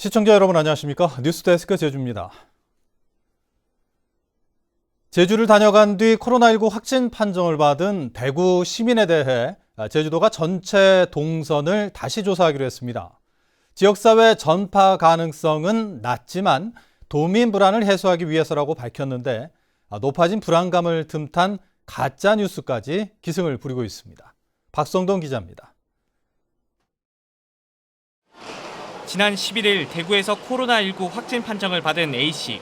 시청자 여러분 안녕하십니까? 뉴스데스크 제주입니다. 제주를 다녀간 뒤 코로나19 확진 판정을 받은 대구 시민에 대해 제주도가 전체 동선을 다시 조사하기로 했습니다. 지역사회 전파 가능성은 낮지만 도민 불안을 해소하기 위해서라고 밝혔는데 높아진 불안감을 틈탄 가짜 뉴스까지 기승을 부리고 있습니다. 박성동 기자입니다. 지난 11일 대구에서 코로나19 확진 판정을 받은 A씨.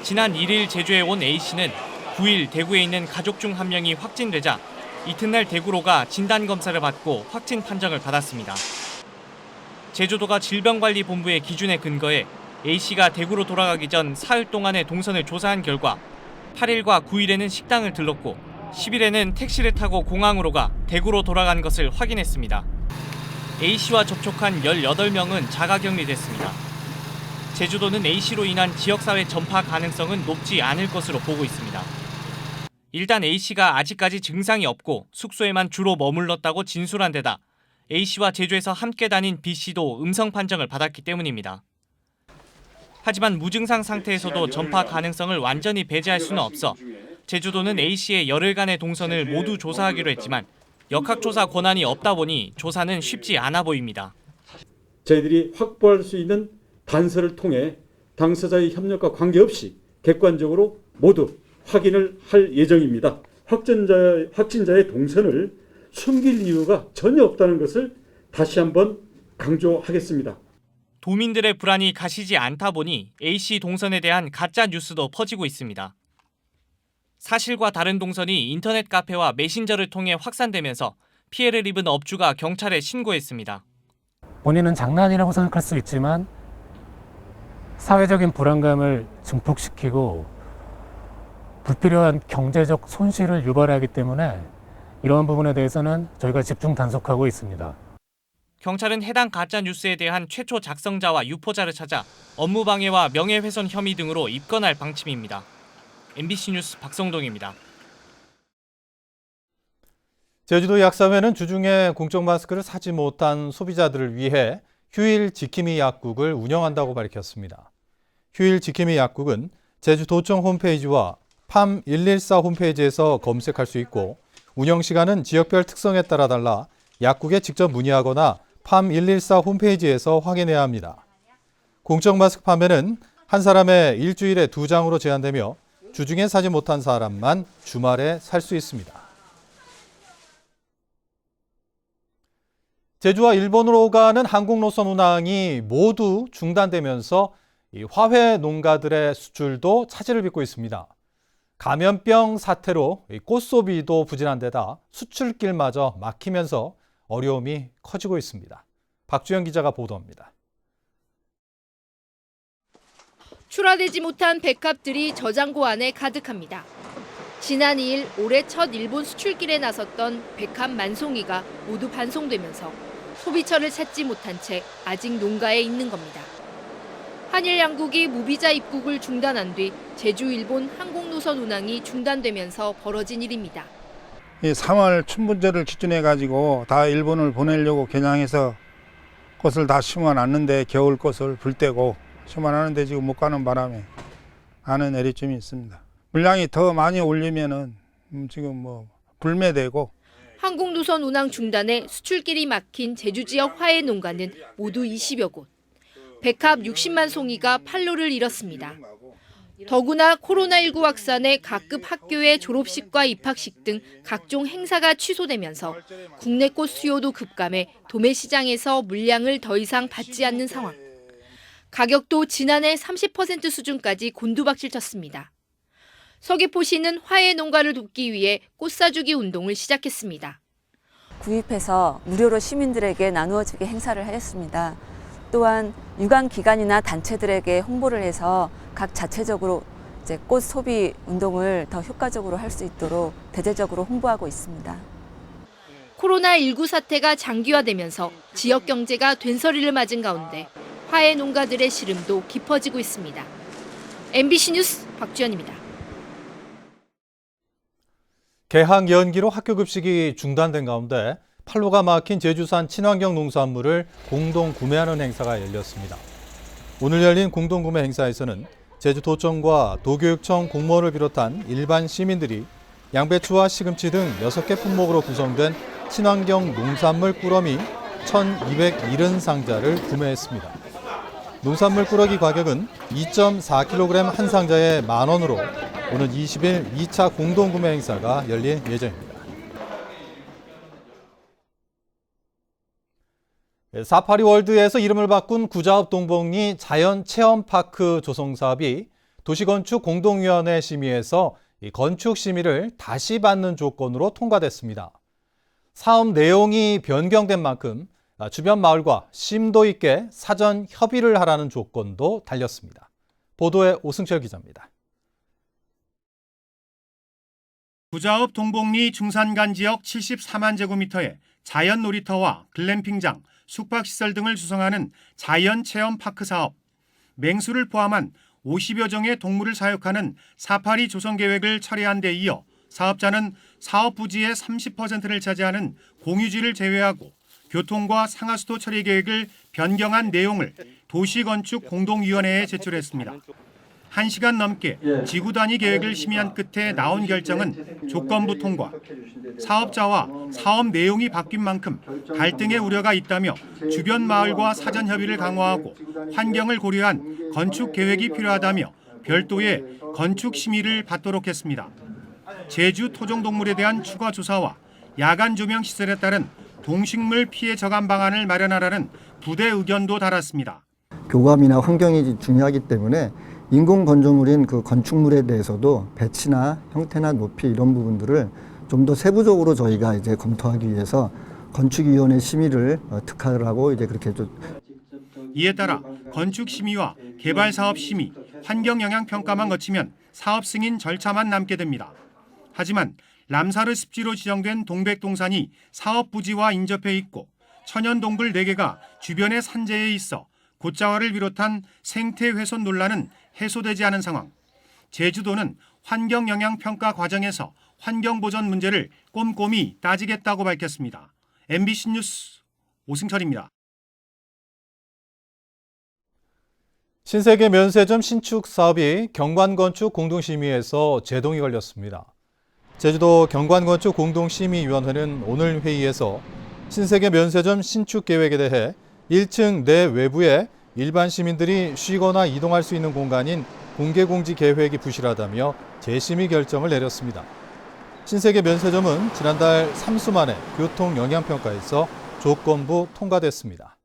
지난 1일 제주에 온 A씨는 9일 대구에 있는 가족 중 한 명이 확진되자 이튿날 대구로 가 진단검사를 받고 확진 판정을 받았습니다. 제주도가 질병관리본부의 기준에 근거해 A씨가 대구로 돌아가기 전 사흘 동안의 동선을 조사한 결과 8일과 9일에는 식당을 들렀고 10일에는 택시를 타고 공항으로 가 대구로 돌아간 것을 확인했습니다. A씨와 접촉한 18명은 자가격리됐습니다. 제주도는 A씨로 인한 지역사회 전파 가능성은 높지 않을 것으로 보고 있습니다. 일단 A씨가 아직까지 증상이 없고 숙소에만 주로 머물렀다고 진술한 데다 A씨와 제주에서 함께 다닌 B씨도 음성 판정을 받았기 때문입니다. 하지만 무증상 상태에서도 전파 가능성을 완전히 배제할 수는 없어 제주도는 A씨의 열흘간의 동선을 모두 조사하기로 했지만 역학조사 권한이 없다 보니 조사는 쉽지 않아 보입니다. 저희들이 확보할 수 있는 단서를 통해 당사자의 협력과 관계없이 객관적으로 모두 확인을 할 예정입니다. 확진자의 동선을 숨길 이유가 전혀 없다는 것을 다시 한번 강조하겠습니다. 도민들의 불안이 가시지 않다 보니 A씨 동선에 대한 가짜 뉴스도 퍼지고 있습니다. 사실과 다른 동선이 인터넷 카페와 메신저를 통해 확산되면서 피해를 입은 업주가 경찰에 신고했습니다. 본인은 장난이라고 생각할 수 있지만 사회적인 불안감을 증폭시키고 불필요한 경제적 손실을 유발하기 때문에 이러한 부분에 대해서는 저희가 집중 단속하고 있습니다. 경찰은 해당 가짜 뉴스에 대한 최초 작성자와 유포자를 찾아 업무방해와 명예훼손 혐의 등으로 입건할 방침입니다. MBC 뉴스 박성동입니다. 제주도 약사회는 주중에 공적 마스크를 사지 못한 소비자들을 위해 휴일 지킴이 약국을 운영한다고 밝혔습니다. 휴일 지킴이 약국은 제주도청 홈페이지와 팜114 홈페이지에서 검색할 수 있고 운영 시간은 지역별 특성에 따라 달라 약국에 직접 문의하거나 팜114 홈페이지에서 확인해야 합니다. 공적 마스크 판매는 한 사람의 일주일에 2장으로 제한되며 주중에 사지 못한 사람만 주말에 살 수 있습니다. 제주와 일본으로 가는 항공노선 운항이 모두 중단되면서 화훼 농가들의 수출도 차질을 빚고 있습니다. 감염병 사태로 꽃소비도 부진한 데다 수출길마저 막히면서 어려움이 커지고 있습니다. 박주영 기자가 보도합니다. 출하되지 못한 백합들이 저장고 안에 가득합니다. 지난 2일 올해 첫 일본 수출길에 나섰던 백합 만송이가 모두 반송되면서 소비처를 찾지 못한 채 아직 농가에 있는 겁니다. 한일 양국이 무비자 입국을 중단한 뒤 제주 일본 항공노선 운항이 중단되면서 벌어진 일입니다. 3월 춘분제를 기준해 가지고 다 일본을 보내려고 겨냥해서 꽃을 다 심어놨는데 겨울 꽃을 불 때고 심어놨는데 지금 못 가는 바람에 많은 애리점이 있습니다. 물량이 더 많이 올리면은 지금 불매되고. 항공노선 운항 중단에 수출길이 막힌 제주 지역 화훼 농가는 모두 20여 곳. 백합 60만 송이가 판로를 잃었습니다. 더구나 코로나19 확산에 각급 학교의 졸업식과 입학식 등 각종 행사가 취소되면서 국내 꽃 수요도 급감해 도매 시장에서 물량을 더 이상 받지 않는 상황. 가격도 지난해 30% 수준까지 곤두박질 쳤습니다. 서귀포시는 화훼 농가를 돕기 위해 꽃 사주기 운동을 시작했습니다. 구입해서 무료로 시민들에게 나누어주기 행사를 하였습니다. 또한 유관기관이나 단체들에게 홍보를 해서 각 자체적으로 꽃 소비 운동을 더 효과적으로 할 수 있도록 대대적으로 홍보하고 있습니다. 코로나19 사태가 장기화되면서 지역 경제가 된서리를 맞은 가운데 화훼 농가들의 시름도 깊어지고 있습니다. MBC 뉴스 박주연입니다. 개학 연기로 학교 급식이 중단된 가운데 판로가 막힌 제주산 친환경 농산물을 공동 구매하는 행사가 열렸습니다. 오늘 열린 공동구매 행사에서는 제주도청과 도교육청 공무원을 비롯한 일반 시민들이 양배추와 시금치 등 6개 품목으로 구성된 친환경 농산물 꾸러미 1,270상자를 구매했습니다. 농산물 꾸러기 가격은 2.4kg 한 상자에 10,000원으로 오는 20일 2차 공동구매 행사가 열릴 예정입니다. 사파리 월드에서 이름을 바꾼 구자읍 동복리 자연체험파크 조성 사업이 도시건축 공동위원회 심의에서 건축 심의를 다시 받는 조건으로 통과됐습니다. 사업 내용이 변경된 만큼 주변 마을과 심도 있게 사전 협의를 하라는 조건도 달렸습니다. 보도에 오승철 기자입니다. 구자읍 동복리 중산간 지역 74만 제곱미터의 자연 놀이터와 글램핑장, 숙박시설 등을 구성하는 자연체험파크 사업, 맹수를 포함한 50여 종의 동물을 사육하는 사파리 조성 계획을 철회한 데 이어 사업자는 사업 부지의 30%를 차지하는 공유지를 제외하고 교통과 상하수도 처리 계획을 변경한 내용을 도시건축 공동위원회에 제출했습니다. 1시간 넘게 지구 단위 계획을 심의한 끝에 나온 결정은 조건부 통과. 사업자와 사업 내용이 바뀐 만큼 갈등의 우려가 있다며 주변 마을과 사전 협의를 강화하고 환경을 고려한 건축 계획이 필요하다며 별도의 건축 심의를 받도록 했습니다. 제주 토종동물에 대한 추가 조사와 야간 조명 시설에 따른 동식물 피해 저감 방안을 마련하라는 부대 의견도 달았습니다. 교감이나 환경이 중요하기 때문에 인공 건조물인 그 건축물에 대해서도 배치나 형태나 높이 이런 부분들을 좀 더 세부적으로 저희가 이제 검토하기 위해서 건축위원회 심의를 특화를 이제 그렇게 이에 따라 건축 심의와 개발 사업 심의, 환경 영향 평가만 거치면 사업 승인 절차만 남게 됩니다. 하지만 람사르 습지로 지정된 동백동산이 사업 부지와 인접해 있고 천연동굴 4개가 주변의 산재에 있어 곶자왈을 비롯한 생태 훼손 논란은 해소되지 않은 상황. 제주도는 환경 영향 평가 과정에서 환경 보전 문제를 꼼꼼히 따지겠다고 밝혔습니다. MBC 뉴스 오승철입니다. 신세계 면세점 신축 사업이 경관건축 공동심의에서 제동이 걸렸습니다. 제주도 경관건축 공동심의위원회는 오늘 회의에서 신세계 면세점 신축 계획에 대해 1층 내 외부에 일반 시민들이 쉬거나 이동할 수 있는 공간인 공개공지 계획이 부실하다며 재심의 결정을 내렸습니다. 신세계 면세점은 지난달 3수 만에 교통 영향평가에서 조건부 통과됐습니다.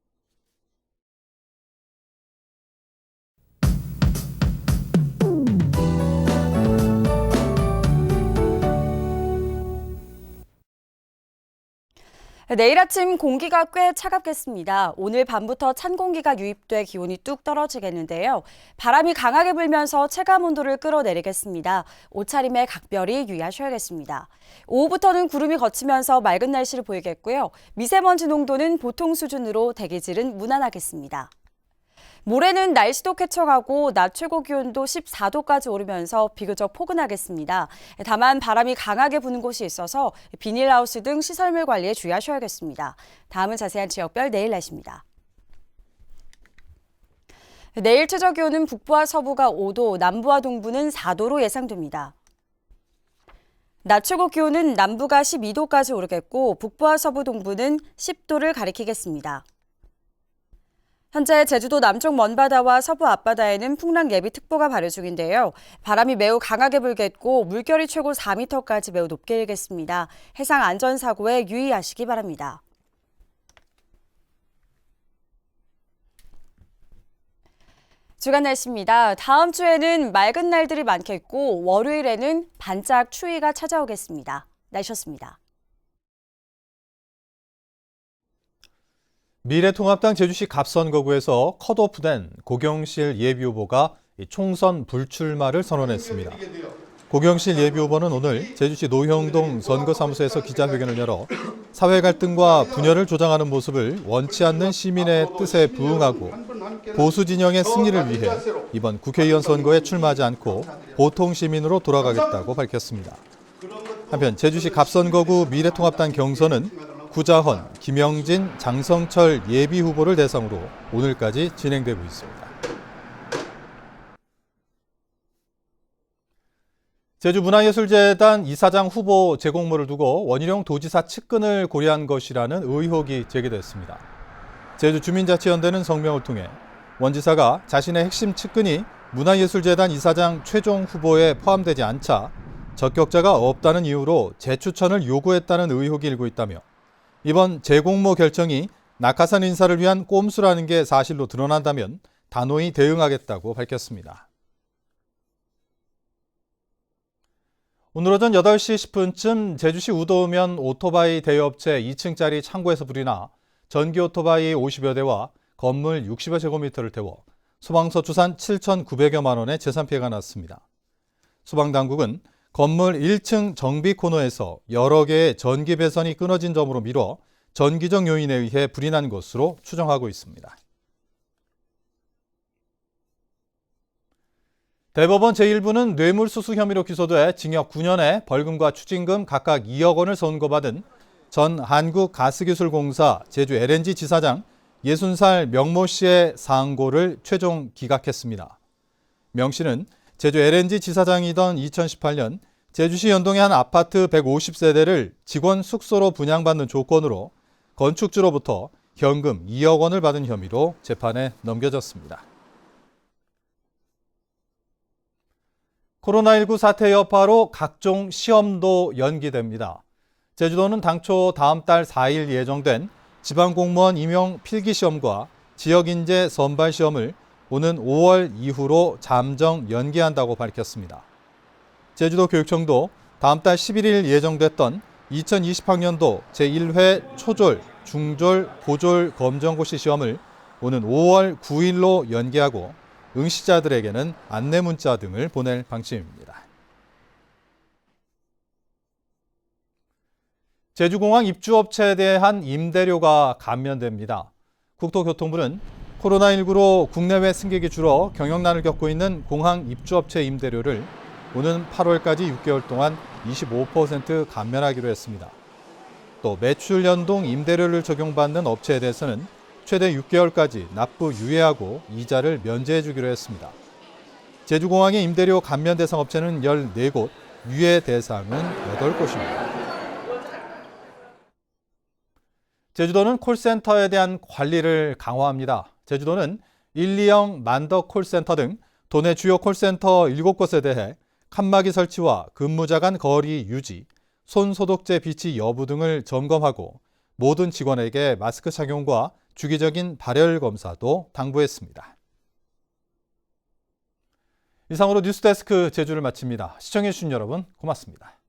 내일 아침 공기가 꽤 차갑겠습니다. 오늘 밤부터 찬 공기가 유입돼 기온이 뚝 떨어지겠는데요. 바람이 강하게 불면서 체감 온도를 끌어내리겠습니다. 옷차림에 각별히 유의하셔야겠습니다. 오후부터는 구름이 걷히면서 맑은 날씨를 보이겠고요. 미세먼지 농도는 보통 수준으로 대기질은 무난하겠습니다. 모레는 날씨도 쾌청하고 낮 최고 기온도 14도까지 오르면서 비교적 포근하겠습니다. 다만 바람이 강하게 부는 곳이 있어서 비닐하우스 등 시설물 관리에 주의하셔야겠습니다. 다음은 자세한 지역별 내일 날씨입니다. 내일 최저 기온은 북부와 서부가 5도, 남부와 동부는 4도로 예상됩니다. 낮 최고 기온은 남부가 12도까지 오르겠고 북부와 서부 동부는 10도를 가리키겠습니다. 현재 제주도 남쪽 먼바다와 서부 앞바다에는 풍랑 예비특보가 발효 중인데요. 바람이 매우 강하게 불겠고 물결이 최고 4m까지 매우 높게 일겠습니다. 해상 안전사고에 유의하시기 바랍니다. 주간 날씨입니다. 다음 주에는 맑은 날들이 많겠고 월요일에는 반짝 추위가 찾아오겠습니다. 날씨였습니다. 미래통합당 제주시 갑선거구에서 컷오프된 고경실 예비후보가 총선 불출마를 선언했습니다. 고경실 예비후보는 오늘 제주시 노형동 선거사무소에서 기자회견을 열어 사회 갈등과 분열을 조장하는 모습을 원치 않는 시민의 뜻에 부응하고 보수 진영의 승리를 위해 이번 국회의원 선거에 출마하지 않고 보통 시민으로 돌아가겠다고 밝혔습니다. 한편 제주시 갑선거구 미래통합당 경선은 구자헌, 김영진, 장성철 예비후보를 대상으로 오늘까지 진행되고 있습니다. 제주문화예술재단 이사장 후보 재공모를 두고 원희룡 도지사 측근을 고려한 것이라는 의혹이 제기됐습니다. 제주주민자치연대는 성명을 통해 원 지사가 자신의 핵심 측근이 문화예술재단 이사장 최종 후보에 포함되지 않자 적격자가 없다는 이유로 재추천을 요구했다는 의혹이 일고 있다며 이번 재공모 결정이 낙하산 인사를 위한 꼼수라는 게 사실로 드러난다면 단호히 대응하겠다고 밝혔습니다. 오늘 오전 8시 10분쯤 제주시 우도면 오토바이 대여업체 2층짜리 창고에서 불이 나 전기 오토바이 50여 대와 건물 60여 제곱미터를 태워 소방서 추산 7,900여만 원의 재산 피해가 났습니다. 소방당국은 건물 1층 정비 코너에서 여러 개의 전기 배선이 끊어진 점으로 미뤄 전기적 요인에 의해 불이 난 것으로 추정하고 있습니다. 대법원 제1부는 뇌물수수 혐의로 기소돼 징역 9년에 벌금과 추징금 각각 2억 원을 선고받은 전 한국가스기술공사 제주 LNG 지사장 60살 명모 씨의 상고를 최종 기각했습니다. 명 씨는 제주 LNG 지사장이던 2018년 제주시 연동의 한 아파트 150세대를 직원 숙소로 분양받는 조건으로 건축주로부터 현금 2억 원을 받은 혐의로 재판에 넘겨졌습니다. 코로나19 사태 여파로 각종 시험도 연기됩니다. 제주도는 당초 다음 달 4일 예정된 지방공무원 임용 필기시험과 지역인재 선발시험을 오는 5월 이후로 잠정 연기한다고 밝혔습니다. 제주도 교육청도 다음 달 11일 예정됐던 2020학년도 제1회 초졸, 중졸, 고졸 검정고시 시험을 오는 5월 9일로 연기하고 응시자들에게는 안내 문자 등을 보낼 방침입니다. 제주공항 입주업체에 대한 임대료가 감면됩니다. 국토교통부는 코로나19로 국내외 승객이 줄어 경영난을 겪고 있는 공항 입주업체 임대료를 오는 8월까지 6개월 동안 25% 감면하기로 했습니다. 또 매출 연동 임대료를 적용받는 업체에 대해서는 최대 6개월까지 납부 유예하고 이자를 면제해 주기로 했습니다. 제주공항의 임대료 감면 대상 업체는 14곳, 유예 대상은 8곳입니다. 제주도는 콜센터에 대한 관리를 강화합니다. 제주도는 120 만덕 콜센터 등 도내 주요 콜센터 7곳에 대해 칸막이 설치와 근무자 간 거리 유지, 손소독제 비치 여부 등을 점검하고 모든 직원에게 마스크 착용과 주기적인 발열 검사도 당부했습니다. 이상으로 뉴스데스크 제주를 마칩니다. 시청해주신 여러분 고맙습니다.